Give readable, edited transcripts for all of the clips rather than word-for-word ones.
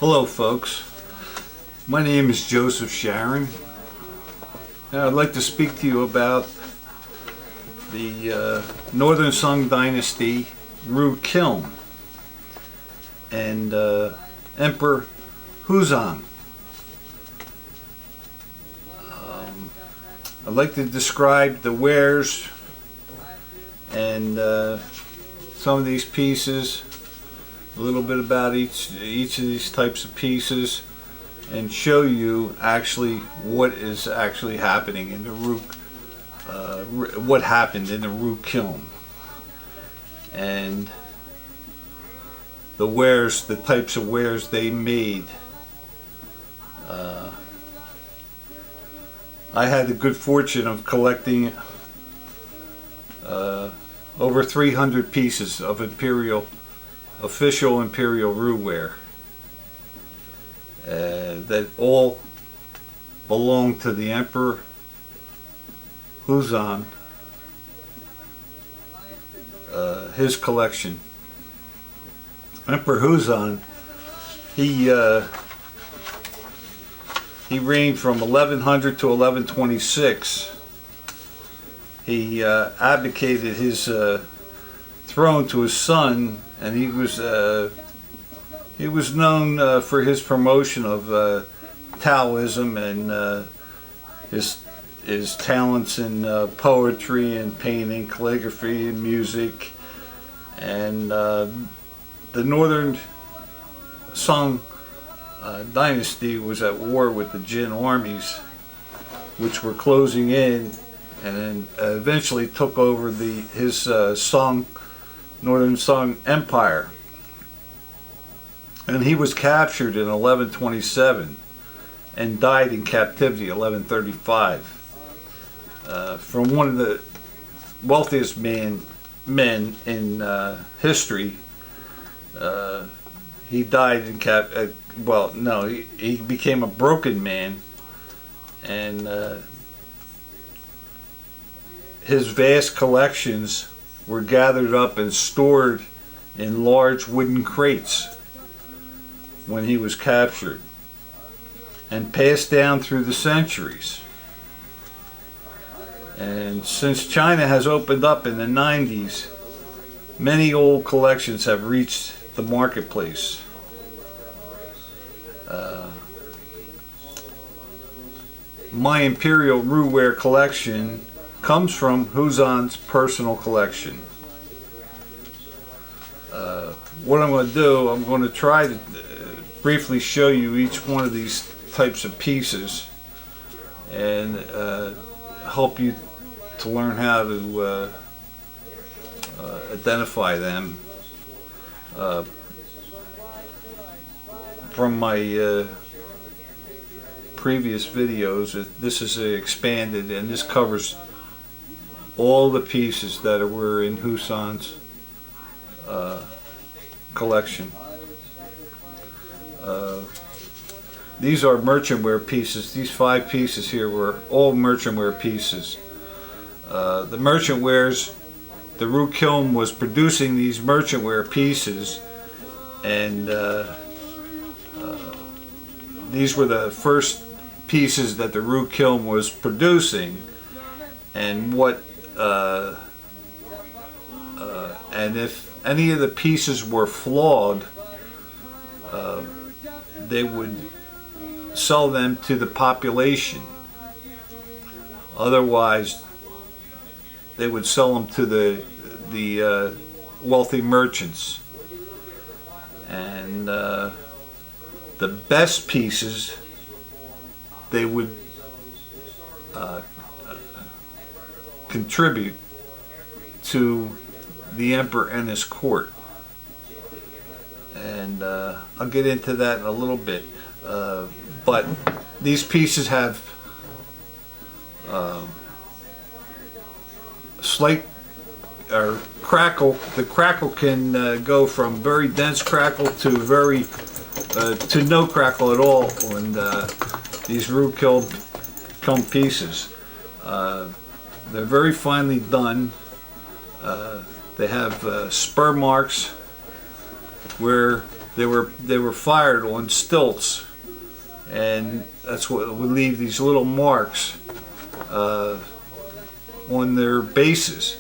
Hello folks, my name is Joseph Sharon, and I'd like to speak to you about the Northern Song Dynasty Ru Kiln and Emperor Huizong. I'd like to describe the wares and some of these pieces, a little bit about each of these types of pieces, and show you actually what is actually happening in the Ru, what happened in the Ru Kiln, and the wares, the types of wares they made. I had the good fortune of collecting over 300 pieces of official Imperial Ru ware that all belong to the Emperor Huizong, his collection. Emperor Huizong, he reigned from 1100 to 1126. He abdicated his throne to his son, and he was known for his promotion of Taoism and his talents in poetry and painting, calligraphy and music. And the Northern Song Dynasty was at war with the Jin armies, which were closing in, and then eventually took over his Northern Song Empire. And he was captured in 1127 and died in captivity 1135 from one of the wealthiest men in history. He died in he became a broken man, and his vast collections were gathered up and stored in large wooden crates when he was captured, and passed down through the centuries. And since China has opened up in the 90s, many old collections have reached the marketplace. My Imperial Ru ware collection comes from Huizong's personal collection. What I'm going to do, I'm going to try to briefly show you each one of these types of pieces and help you to learn how to identify them. From my previous videos, this is expanded, and this covers all the pieces that were in Huizong's collection. These are merchantware pieces. These 5 pieces here were all merchantware pieces. The merchantwares, the Ru Kiln was producing these merchantware pieces, and these were the first pieces that the Ru Kiln was producing. And and if any of the pieces were flawed, they would sell them to the population. Otherwise, they would sell them to the wealthy merchants. And the best pieces they would contribute to the emperor and his court. And I'll get into that in a little bit. But these pieces have slight or crackle. The crackle can go from very dense crackle to no crackle at all on these Ru Kiln pieces. They're very finely done. They have spur marks where they were fired on stilts, and that's what would leave these little marks on their bases.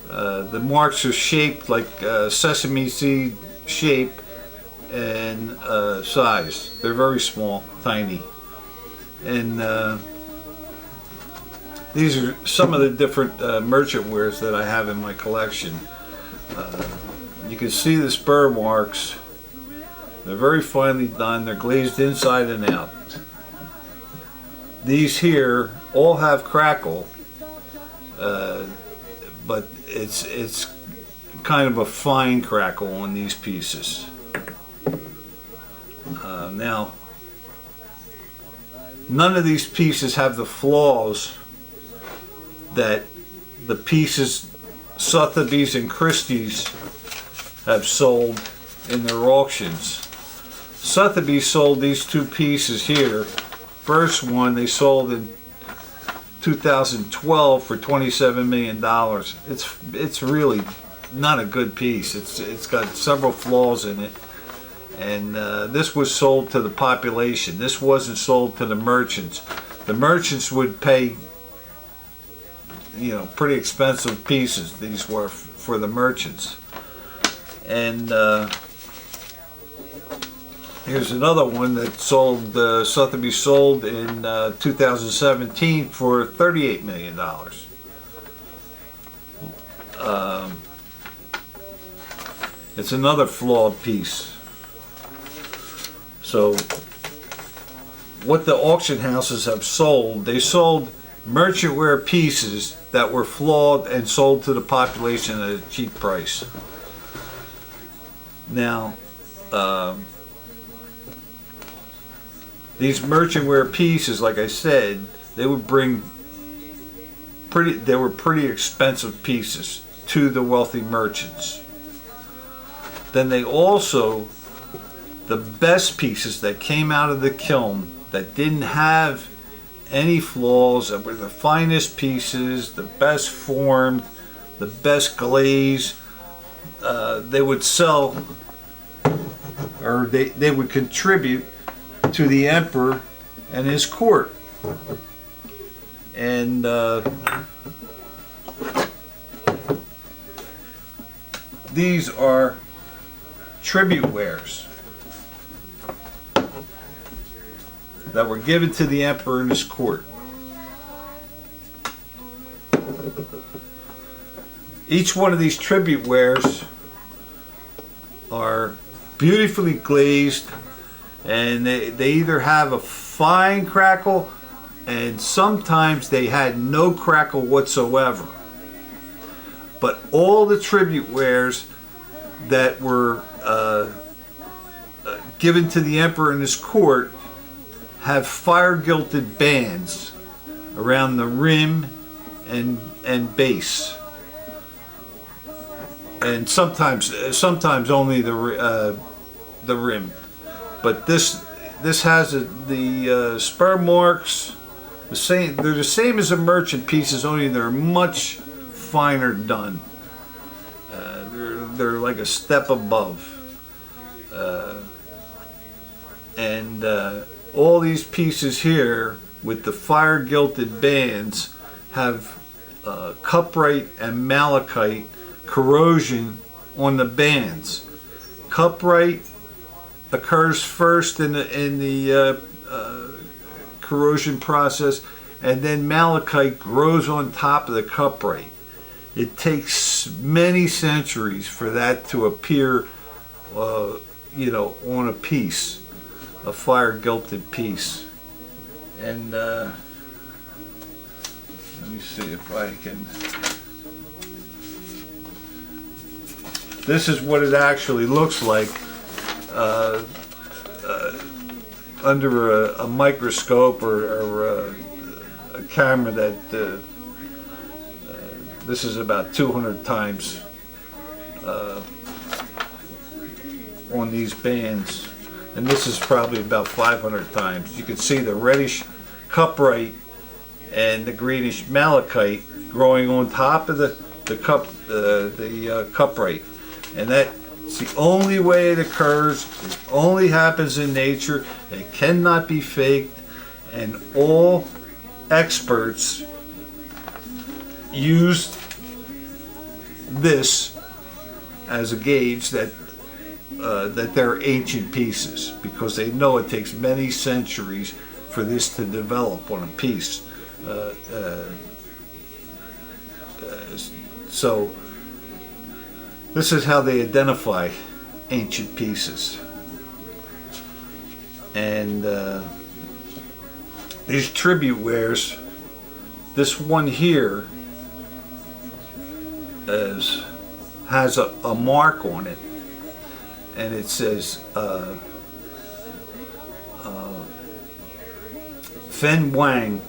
The marks are shaped like sesame seed shape and size. They're very small, tiny, and these are some of the different merchant wares that I have in my collection. You can see the spur marks. They're very finely done. They're glazed inside and out. These here all have crackle, but it's kind of a fine crackle on these pieces. Now, none of these pieces have the flaws that the pieces Sotheby's and Christie's have sold in their auctions. Sotheby sold these two pieces here. First one they sold in 2012 for $27 million. It's really not a good piece. It's got several flaws in it, and this was sold to the population. This wasn't sold to the merchants. The merchants would pay, you know, pretty expensive pieces. These were for the merchants. And here's another one that sold, Sotheby sold in 2017 for $38 million. It's another flawed piece. So what the auction houses have sold, they sold merchant ware pieces that were flawed and sold to the population at a cheap price. Now, these merchant ware pieces, like I said, they were pretty expensive pieces to the wealthy merchants. Then they also, the best pieces that came out of the kiln that didn't have any flaws, that were the finest pieces, the best formed, the best glaze, they would sell, or they would contribute to the emperor and his court. And these are tribute wares that were given to the emperor and his court. Each one of these tribute wares are beautifully glazed, and they either have a fine crackle, and sometimes they had no crackle whatsoever. But all the tribute wares that were given to the emperor and his court have fire gilded bands around the rim and base, and sometimes only the rim. But this has the spur marks, the same. They're the same as the merchant pieces, only they're much finer done. They're like a step above, and all these pieces here with the fire gilded bands have cuprite and malachite corrosion on the bands. Cuprite occurs first in the corrosion process, and then malachite grows on top of the cuprite. It takes many centuries for that to appear, you know, on a piece, a fire gilded piece. And let me see if I can. This is what it actually looks like under a microscope or a camera that this is about 200 times on these bands, and this is probably about 500 times. You can see the reddish cuprite and the greenish malachite growing on top of the cuprite, and It's the only way it occurs. It only happens in nature. It cannot be faked. And all experts used this as a gauge that they're ancient pieces, because they know it takes many centuries for this to develop on a piece. So this is how they identify ancient pieces. And these tribute wares, this one here has a mark on it, and it says Fen Wang,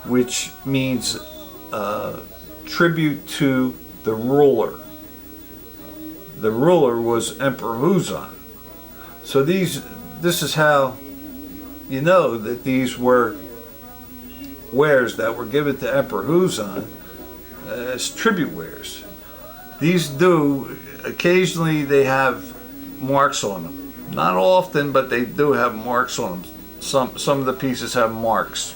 which means tribute to the ruler. The ruler was Emperor Huizong. So this is how you know that these were wares that were given to Emperor Huizong as tribute wares. These do, occasionally they have marks on them. Not often, but they do have marks on them. Some of the pieces have marks.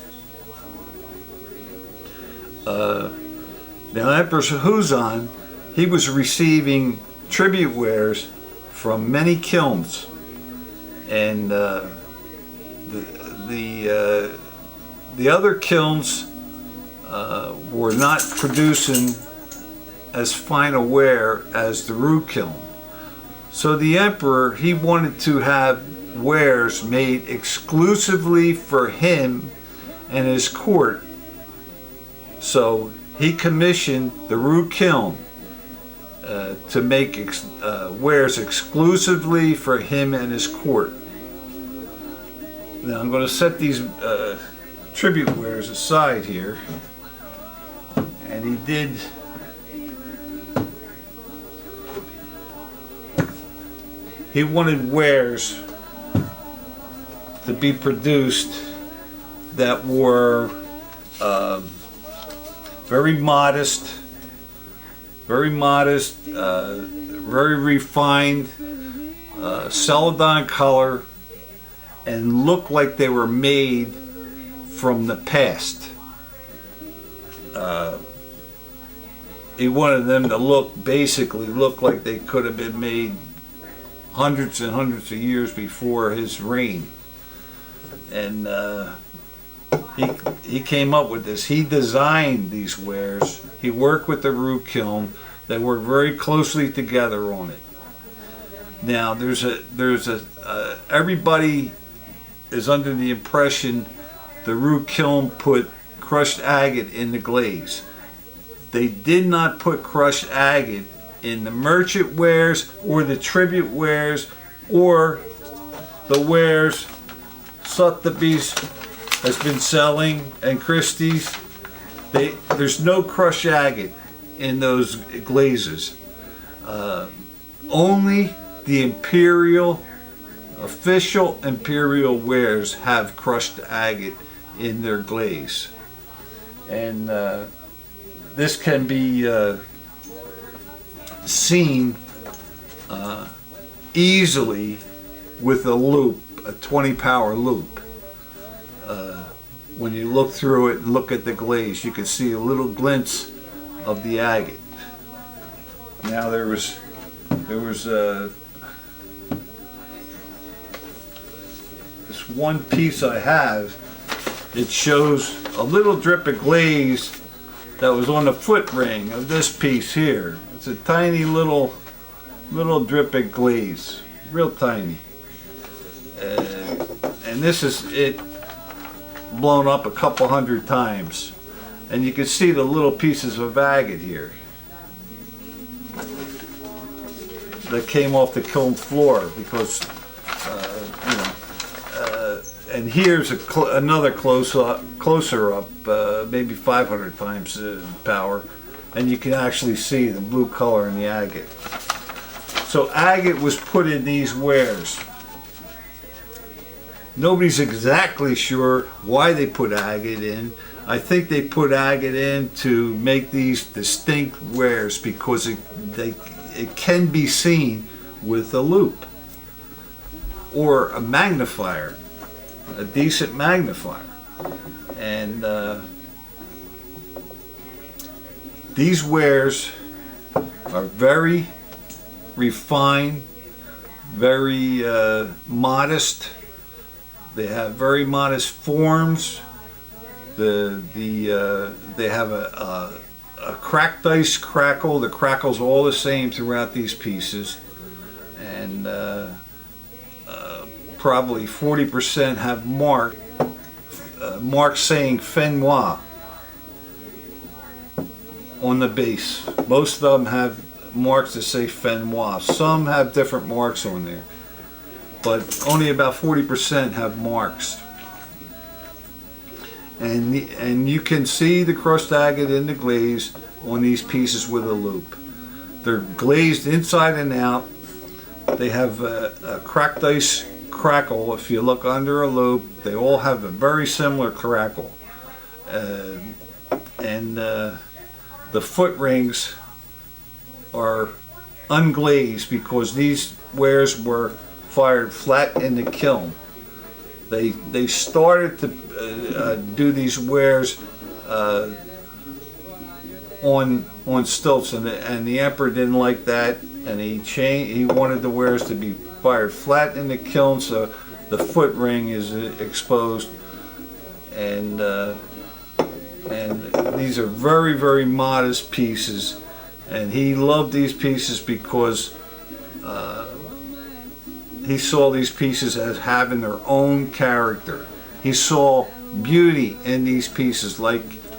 Now Emperor Huizong, he was receiving tribute wares from many kilns, and the other kilns were not producing as fine a ware as the Ru Kiln. So the emperor, he wanted to have wares made exclusively for him and his court. So he commissioned the Ru Kiln to make wares exclusively for him and his court. Now I'm going to set these tribute wares aside here, and he wanted wares to be produced that were very modest, very refined, celadon color, and look like they were made from the past. He wanted them to basically look like they could have been made hundreds and hundreds of years before his reign. And he came up with this. He designed these wares. He worked with the Ru Kiln. They worked very closely together on it. Now everybody is under the impression the Ru Kiln put crushed agate in the glaze. They did not put crushed agate in the merchant wares or the tribute wares or the wares Sotheby's has been selling and Christie's. There's no crushed agate in those glazes. Only the official imperial wares have crushed agate in their glaze. And this can be seen easily with a loupe, a 20 power loupe. When you look through it and look at the glaze, you can see a little glints of the agate. Now there was this one piece I have. It shows a little drip of glaze that was on the foot ring of this piece here. It's a tiny little drip of glaze, real tiny. And this is it blown up a couple hundred times. And you can see the little pieces of agate here that came off the kiln floor because, and here's another closer up, maybe 500 times power, and you can actually see the blue color in the agate. So agate was put in these wares. Nobody's exactly sure why they put agate in. I think they put agate in to make these distinct wares because it can be seen with a loupe or a magnifier, a decent magnifier. And these wares are very refined, very modest. They have very modest forms. They have a cracked ice crackle. The crackle's all the same throughout these pieces, and probably 40% have marks saying Fen Noir on the base. Most of them have marks that say Fen Noir. Some have different marks on there, but only about 40% have marks. And you can see the crushed agate in the glaze on these pieces with a loupe. They're glazed inside and out. They have a cracked ice crackle. If you look under a loupe, they all have a very similar crackle. And the foot rings are unglazed because these wares were fired flat in the kiln. They started to do these wares on stilts, and the emperor didn't like that, and he wanted the wares to be fired flat in the kiln, so the foot ring is exposed. And these are very, very modest pieces, and he loved these pieces because he saw these pieces as having their own character. He saw beauty in these pieces,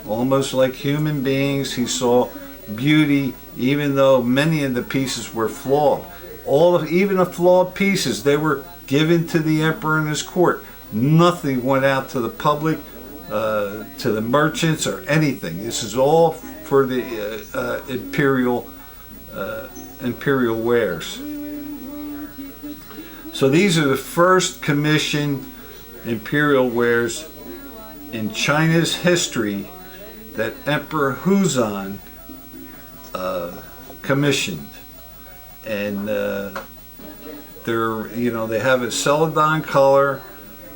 almost like human beings. He saw beauty, even though many of the pieces were flawed. Even the flawed pieces, they were given to the emperor and his court. Nothing went out to the public, to the merchants or anything. This is all for the imperial wares. So these are the first commissioned imperial wares in China's history that Emperor Huizong commissioned, and they have a celadon color,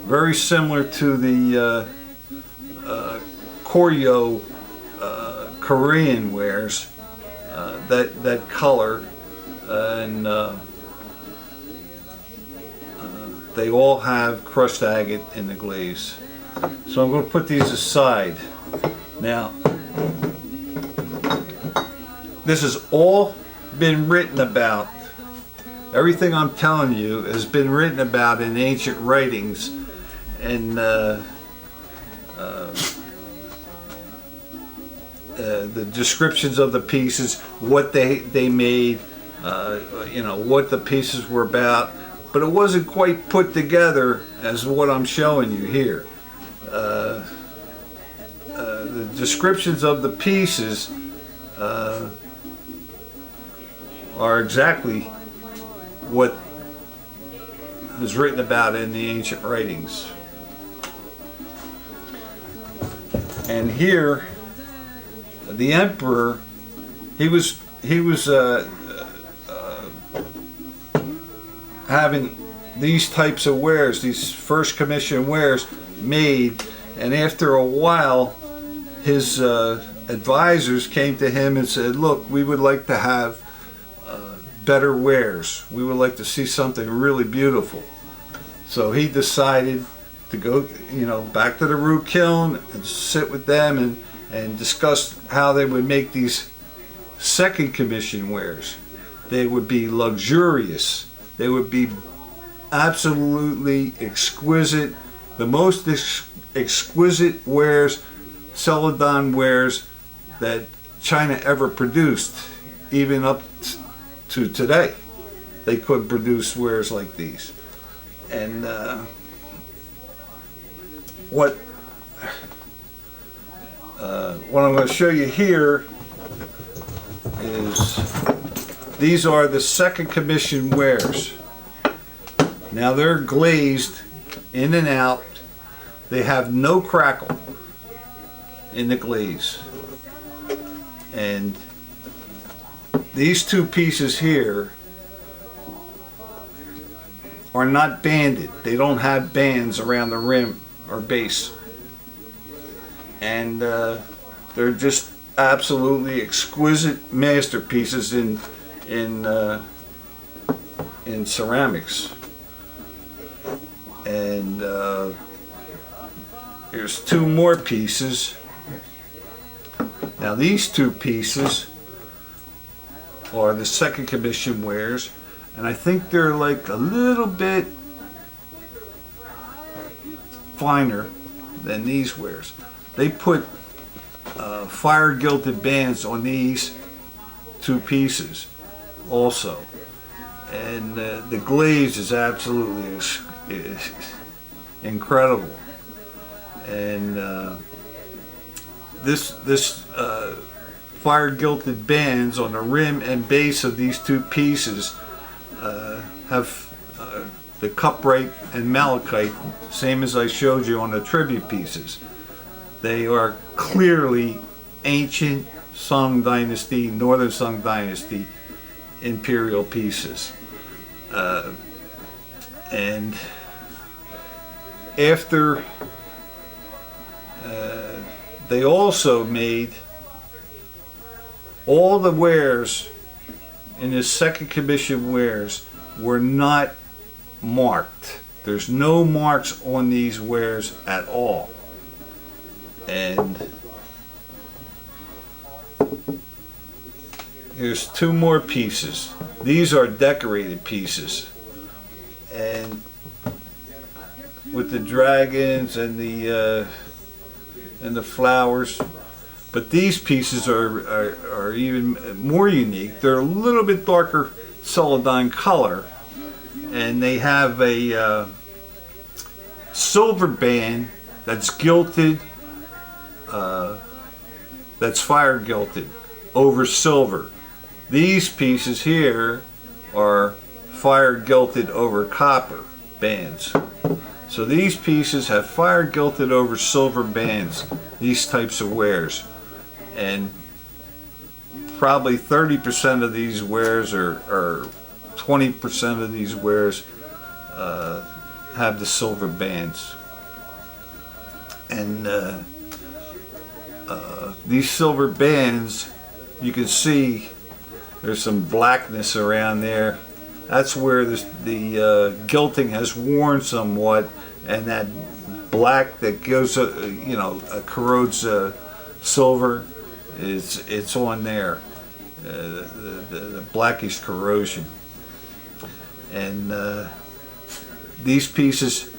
very similar to the Koryo Korean wares. That color, and they all have crushed agate in the glaze. So I'm going to put these aside. Now, this has all been written about. Everything I'm telling you has been written about in ancient writings, and the descriptions of the pieces, what they made, what the pieces were about. But it wasn't quite put together as what I'm showing you here. The descriptions of the pieces are exactly what is written about in the ancient writings. And here, the emperor, he was having these types of wares, these first commission wares made, and after a while his advisors came to him and said, look, we would like to have better wares. We would like to see something really beautiful. So he decided to go back to the Ru Kiln and sit with them and discuss how they would make these second commission wares. They would be luxurious. They would be absolutely exquisite, the most exquisite wares, celadon wares that China ever produced, even up to today. They could produce wares like these. And what I'm going to show you here is these are the second commission wares. Now they're glazed in and out. They have no crackle in the glaze. And these two pieces here are not banded. They don't have bands around the rim or base. And they're just absolutely exquisite masterpieces in ceramics. And here's two more pieces. Now these two pieces are the second commission wares, and I think they're like a little bit finer than these wares. They put fire gilded bands on these two pieces also, and the glaze is absolutely incredible. And this fire gilded bands on the rim and base of these two pieces have the cuprite and malachite, same as I showed you on the tribute pieces. They are clearly ancient Song Dynasty, Northern Song Dynasty imperial pieces. And after they also made all the wares in his second commission wares were not marked. There's no marks on these wares at all. And here's two more pieces. These are decorated pieces, and with the dragons and the flowers. But these pieces are even more unique. They're a little bit darker celadine color, and they have a silver band that's gilded, that's fire gilded over silver. These pieces here are fire gilded over copper bands. So these pieces have fire gilded over silver bands, these types of wares. And probably 30% of these wares or 20% of these wares have the silver bands. And these silver bands, you can see there's some blackness around there. That's where the gilding has worn somewhat, and that black that goes, corrodes silver, it's on there. The blackish corrosion. And these pieces,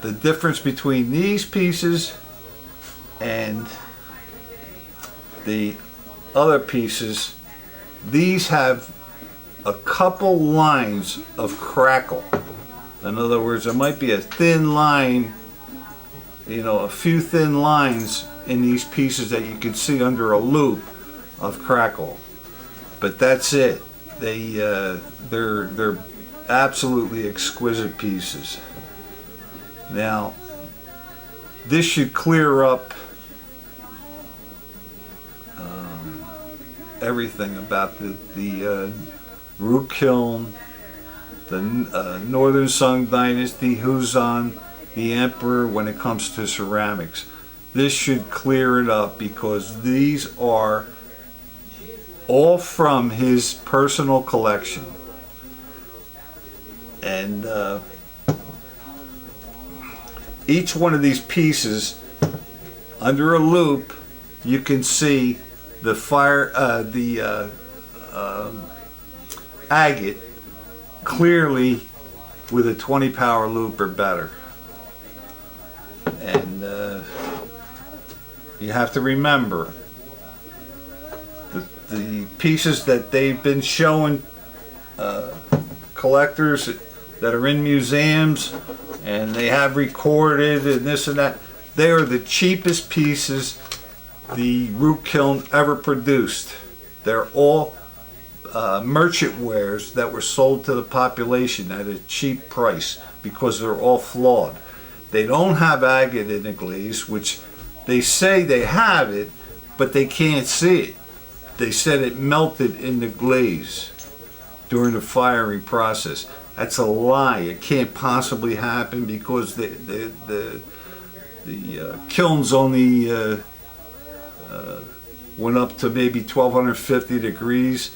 the difference between these pieces and the other pieces, these have a couple lines of crackle. In other words, there might be a thin line, a few thin lines in these pieces that you can see under a loop of crackle. But that's it. They're absolutely exquisite pieces. Now, this should clear up everything about the Ru Kiln, the Northern Song Dynasty, Huizong, the Emperor when it comes to ceramics. This should clear it up because these are all from his personal collection. And each one of these pieces, under a loop, you can see the agate clearly with a 20 power loop or better. And you have to remember the pieces that they've been showing collectors that are in museums and they have recorded and this and that, they are the cheapest pieces the Ru Kiln ever produced. They're all merchant wares that were sold to the population at a cheap price because they're all flawed. They don't have agate in the glaze, which they say they have it, but they can't see it. they said it melted in the glaze during the firing process. That's a lie. It can't possibly happen because the kilns only went up to maybe 1250 degrees,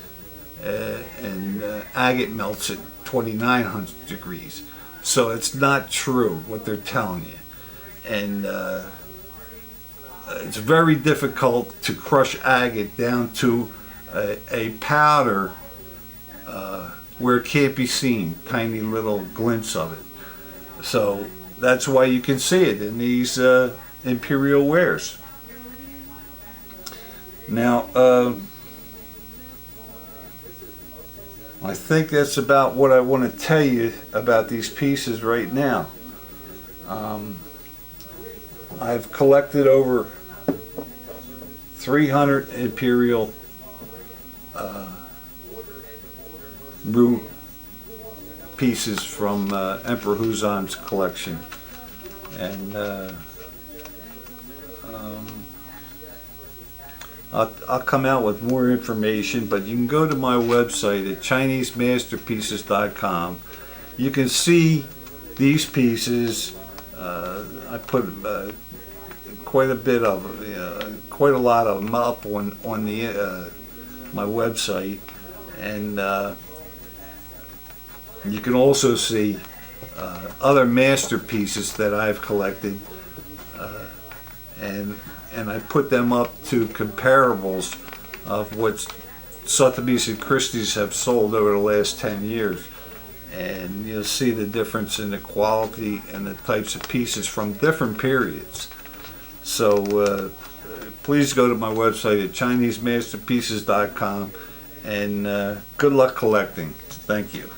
and agate melts at 2900 degrees. So it's not true what they're telling you. And it's very difficult to crush agate down to a powder where it can't be seen, tiny little glints of it. So that's why you can see it in these Imperial wares. Now, I think that's about what I want to tell you about these pieces right now. I've collected over 300 Imperial Ru pieces from Emperor Huizong's collection, and I'll come out with more information, but you can go to my website at ChineseMasterpieces.com. You can see these pieces. I put quite a lot of them up on the my website, and you can also see other masterpieces that I've collected, and I put them up to comparables of what Sotheby's and Christie's have sold over the last 10 years. And you'll see the difference in the quality and the types of pieces from different periods. So please go to my website at ChineseMasterpieces.com, and good luck collecting. Thank you.